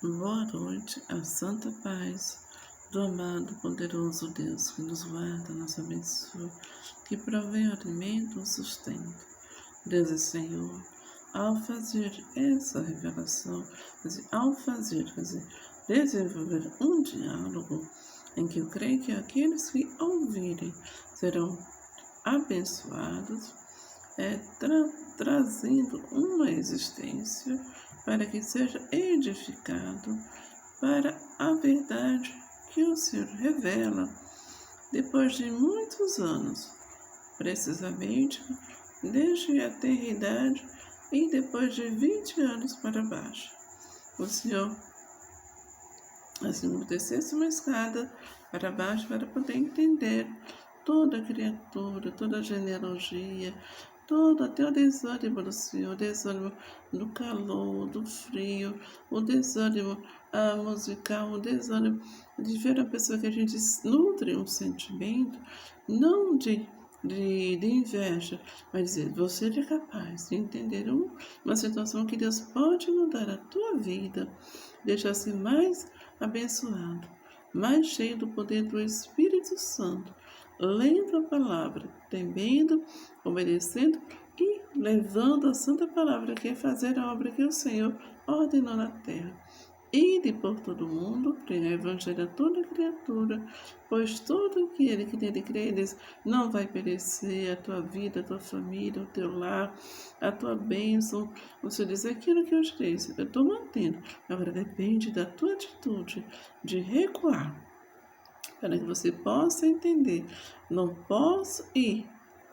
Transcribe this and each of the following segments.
Boa noite, a santa paz do amado, poderoso Deus que nos guarda, nos abençoa, que provém o alimento, o sustento. Deus é Senhor. Ao fazer essa revelação, desenvolver um diálogo em que eu creio que aqueles que ouvirem serão abençoados, trazendo uma existência para que seja edificado para a verdade que o Senhor revela depois de muitos anos, precisamente desde a eternidade e depois de 20 anos para baixo. O Senhor assim descesse uma escada para baixo para poder entender toda criatura, toda genealogia, todo até o desânimo do Senhor, o desânimo do calor, do frio, o desânimo musical, o desânimo de ver a pessoa que a gente nutre um sentimento, não de inveja, mas dizer, você é capaz de entender uma situação que Deus pode mudar a tua vida, deixar-se mais abençoado, mais cheio do poder do Espírito Santo, lendo a palavra, temendo, obedecendo e levando a santa palavra, que é fazer a obra que o Senhor ordenou na terra. Ide por todo o mundo, pregar o evangelho a toda criatura, pois todo aquele que nele crê não vai perecer. A tua vida, a tua família, o teu lar, a tua bênção. Você diz aquilo que eu disse, eu estou mantendo. Agora depende da tua atitude de recuar, para que você possa entender. Não posso ir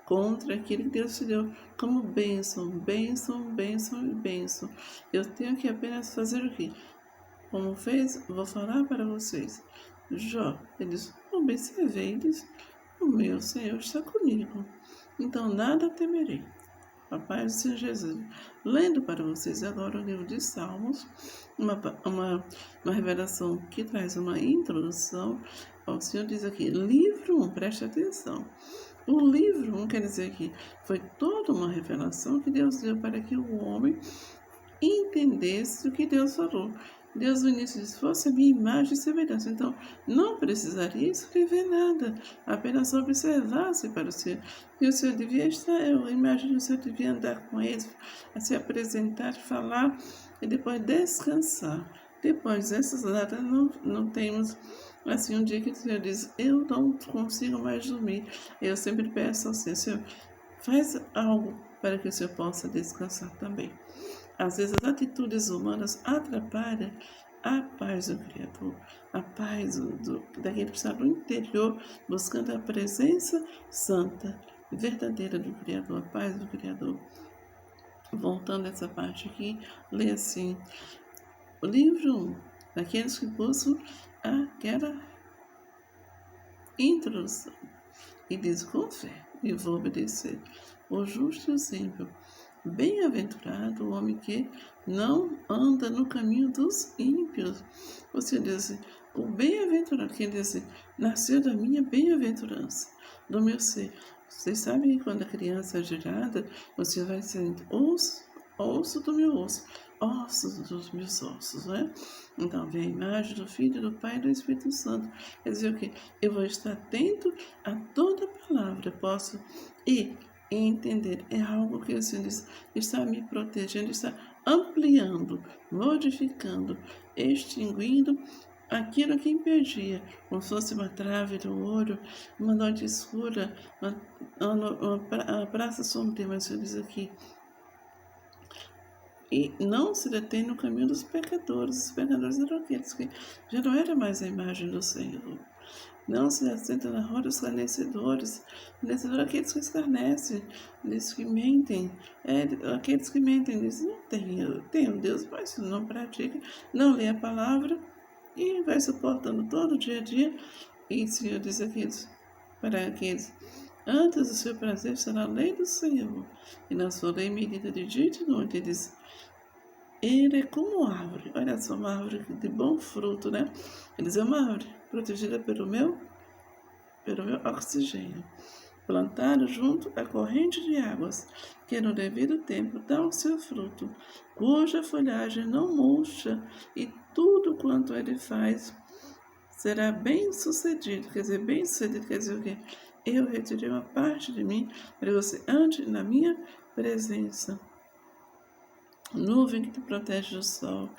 contra aquilo que Deus te deu como bênção, bênção, bênção e bênção. Eu tenho que apenas fazer o quê? Como fez, vou falar para vocês. Jó, eles observei-lhes, o meu Senhor está comigo, então nada temerei. A paz do Senhor Jesus. Lendo para vocês agora o livro de Salmos, uma revelação que traz uma introdução. O Senhor diz aqui, livro 1, preste atenção. O livro 1 quer dizer que foi toda uma revelação que Deus deu para que o homem entendesse o que Deus falou. Deus no início disse, fosse a minha imagem e semelhança. Então, não precisaria escrever nada, apenas observasse para o Senhor. E o Senhor devia estar, eu imagino que o Senhor devia andar com eles, a se apresentar, falar e depois descansar. Depois dessas datas, não temos assim um dia que o Senhor diz, eu não consigo mais dormir. Eu sempre peço ao Senhor, faz algo para que o Senhor possa descansar também. Às vezes as atitudes humanas atrapalham a paz do Criador, a paz daquele que está no interior, buscando a presença santa, verdadeira do Criador, a paz do Criador. Voltando a essa parte aqui, lê assim, o livro 1, daqueles que buscam aquela introdução, e diz com fé, e vou obedecer, o justo e o simples. Bem-aventurado o homem que não anda no caminho dos ímpios. Você diz, o bem-aventurado, quem diz, nasceu da minha bem-aventurança, do meu ser. Vocês sabem que quando a criança é gerada, você vai sendo osso do meu osso, ossos dos meus ossos, né? Então vem a imagem do Filho, do Pai e do Espírito Santo. Quer dizer o quê? Eu vou estar atento a toda palavra, posso ir e entender, é algo que o Senhor está me protegendo, está ampliando, modificando, extinguindo aquilo que impedia, como se fosse uma trave do ouro, uma noite escura, uma praça sombria, mas o Senhor diz aqui, e não se detém no caminho dos pecadores. Os pecadores eram aqueles que já não era mais a imagem do Senhor. Não se assenta na roda dos escarnecedores, aqueles que escarnecem, aqueles que mentem, aqueles que mentem, dizem, não tem um Deus, mas não pratica, não lê a palavra e vai suportando todo o dia a dia. E o Senhor diz para aqueles, antes do seu prazer será a lei do Senhor, e na sua lei medida de dia e de noite. Ele diz, ele é como árvore, olha só, uma árvore de bom fruto, né? Ele diz, é uma árvore protegida pelo meu oxigênio. plantado junto à corrente de águas, que no devido tempo dá o seu fruto, cuja folhagem não murcha, e tudo quanto ele faz será bem sucedido. Quer dizer, bem sucedido quer dizer o quê? Eu retirei uma parte de mim para que você ande na minha presença. Nuvem que te protege do sol,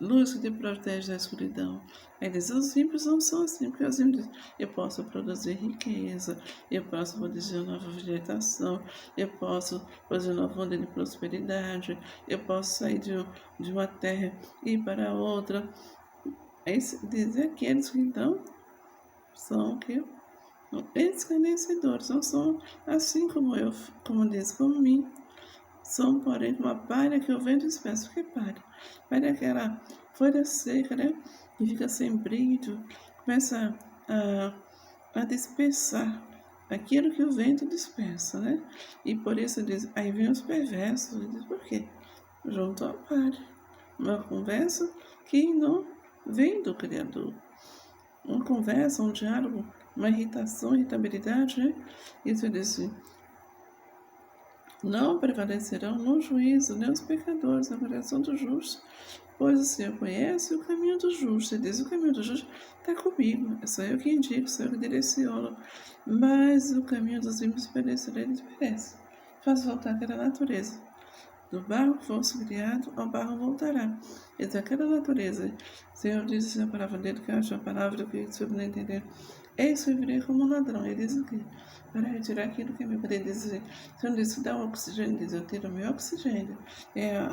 luz que te protege da escuridão. Aí diz, os ímpios não são assim, porque os ímpios dizem, eu posso produzir riqueza, eu posso produzir uma nova vegetação, eu posso fazer uma onda de prosperidade, eu posso sair de uma terra e ir para outra. Aí diz aqueles que então são que escarnecedores, não são assim como eu, como diz, como mim. São, porém, uma palha que o vento dispersa. O que é palha? Palha é aquela folha seca, né? Que fica sem brilho, começa a dispersar aquilo que o vento dispersa, né? E por isso diz, aí vem os perversos, diz, por quê? Junto à palha. Uma conversa que não vem do Criador. Uma conversa, um diálogo, uma irritação, irritabilidade, né? Isso diz assim, não prevalecerão no juízo nem os pecadores na coração do justo, pois o Senhor conhece o caminho do justo. Ele diz, o caminho do justo está comigo, sou eu que indico, sou eu que direciono, mas o caminho dos ímpios perecerá, eles perecem. Faz voltar aquela natureza. Do barro que fosse criado, ao barro voltará. Essa é aquela natureza. O Senhor diz assim, a palavra dele, que eu acho a palavra que o Senhor não entender. Eis que eu virei como um ladrão. Ele diz o quê? Para retirar aquilo que é meu. Ele diz assim, o Senhor diz que dá o oxigênio, ele diz, eu tiro o meu oxigênio.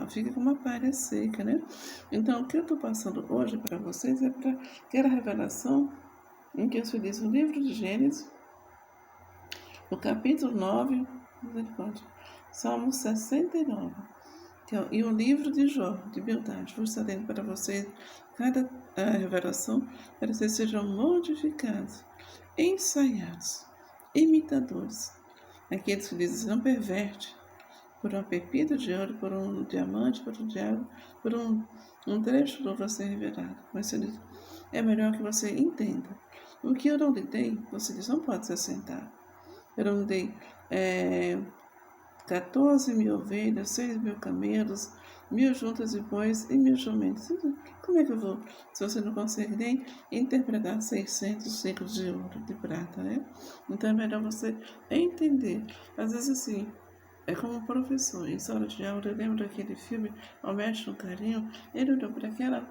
Fica com uma palha seca, né? Então, o que eu estou passando hoje para vocês é para aquela revelação em que o Senhor diz no livro de Gênesis, no capítulo 9, Salmo 69, e o livro de Jó, de Bildade. Vou estar lendo para vocês cada revelação, para que vocês sejam modificados, ensaiados, imitadores. Aqueles que dizem, não perverte por uma pepita de ouro, por um diamante, por um diabo, por um trecho do vai ser revelado. Mas você diz, é melhor que você entenda. O que eu não lhe dei, você diz, não pode se assentar. Eu não dei 14.000 ovelhas, 6.000 camelos, 1.000 juntas de bois e 1.000 jumentos. Como é que eu vou, se você não consegue nem interpretar 600 ciclos de ouro, de prata, né? Então é melhor você entender. Às vezes assim, é como um professor, em sala de aula, eu lembro daquele filme, O Mestre no Carinho, ele olhou para aquela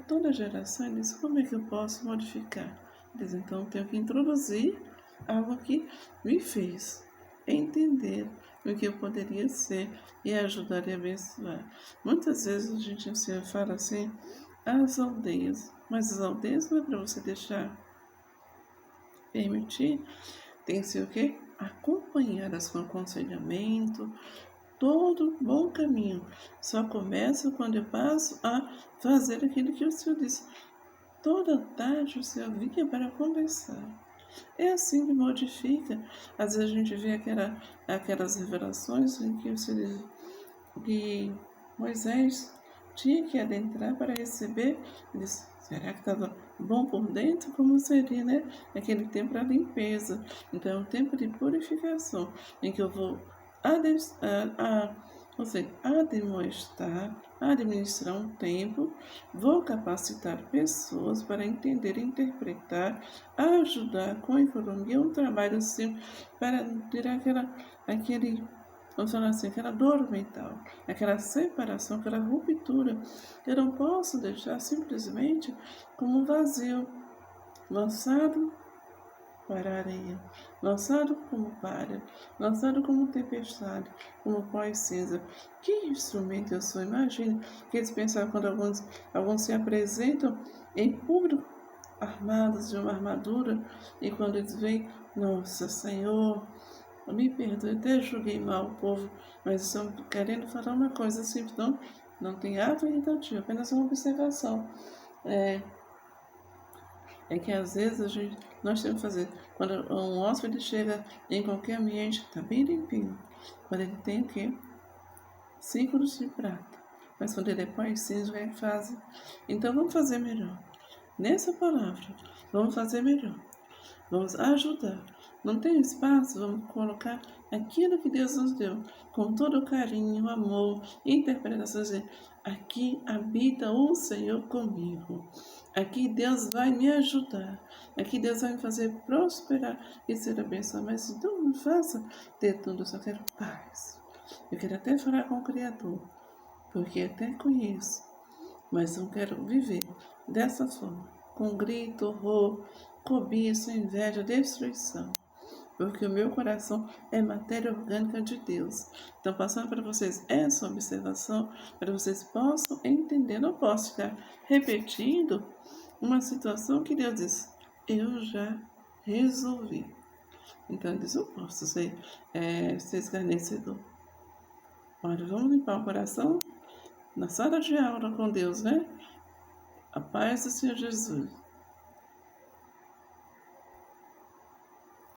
toda geração e disse, como é que eu posso modificar? Ele diz, então eu tenho que introduzir algo que me fez entender o que eu poderia ser e ajudar e abençoar. Muitas vezes a gente fala assim, as aldeias, mas as aldeias não é para você deixar, permitir, tem que ser o quê? Acompanhadas com aconselhamento, todo bom caminho. Só começa quando eu passo a fazer aquilo que o Senhor disse. Toda tarde o Senhor vinha para conversar. É assim que modifica. Às vezes a gente vê aquelas revelações em que, que Moisés tinha que adentrar para receber. Ele disse, será que estava bom por dentro? Como seria, né? Aquele tempo para limpeza. Então é um tempo de purificação, em que eu vou admoestar, administrar um tempo, vou capacitar pessoas para entender, interpretar, ajudar com economia, um trabalho simples para tirar vamos falar assim, aquela dor mental, aquela separação, aquela ruptura. Eu não posso deixar simplesmente como um vazio, lançado para a areia, lançado como palha, lançado como tempestade, como pó e cinza. Que instrumento eu sou? Imagine que eles pensavam quando alguns se apresentam em público, armados de uma armadura, e quando eles veem, nossa, Senhor, me perdoe, até julguei mal o povo, mas estão querendo falar uma coisa assim, então não tem ato irritativo, apenas uma observação. É que às vezes nós temos que fazer, quando um hóspede chega em qualquer ambiente, está bem limpinho, quando ele tem o quê? Círculos de prata, mas quando ele é pó e cinza, o que ele faz? Então vamos fazer melhor. Nessa palavra, vamos fazer melhor. Vamos ajudar. Não tem espaço, vamos colocar aquilo que Deus nos deu, com todo o carinho, amor, interpretações. Aqui habita o Senhor comigo. Aqui Deus vai me ajudar. Aqui Deus vai me fazer prosperar e ser abençoado. Mas então não faça ter tudo, eu só quero paz. Eu quero até falar com o Criador, porque até conheço, mas não quero viver dessa forma, com grito, horror, cobiça, inveja, destruição. Porque o meu coração é matéria orgânica de Deus. Então, passando para vocês essa observação, para vocês possam entender. Não posso ficar repetindo uma situação que Deus diz, eu já resolvi. Então, Deus, eu posso ser escarnecedor. Olha, vamos limpar o coração na sala de aula com Deus, né? A paz do Senhor Jesus.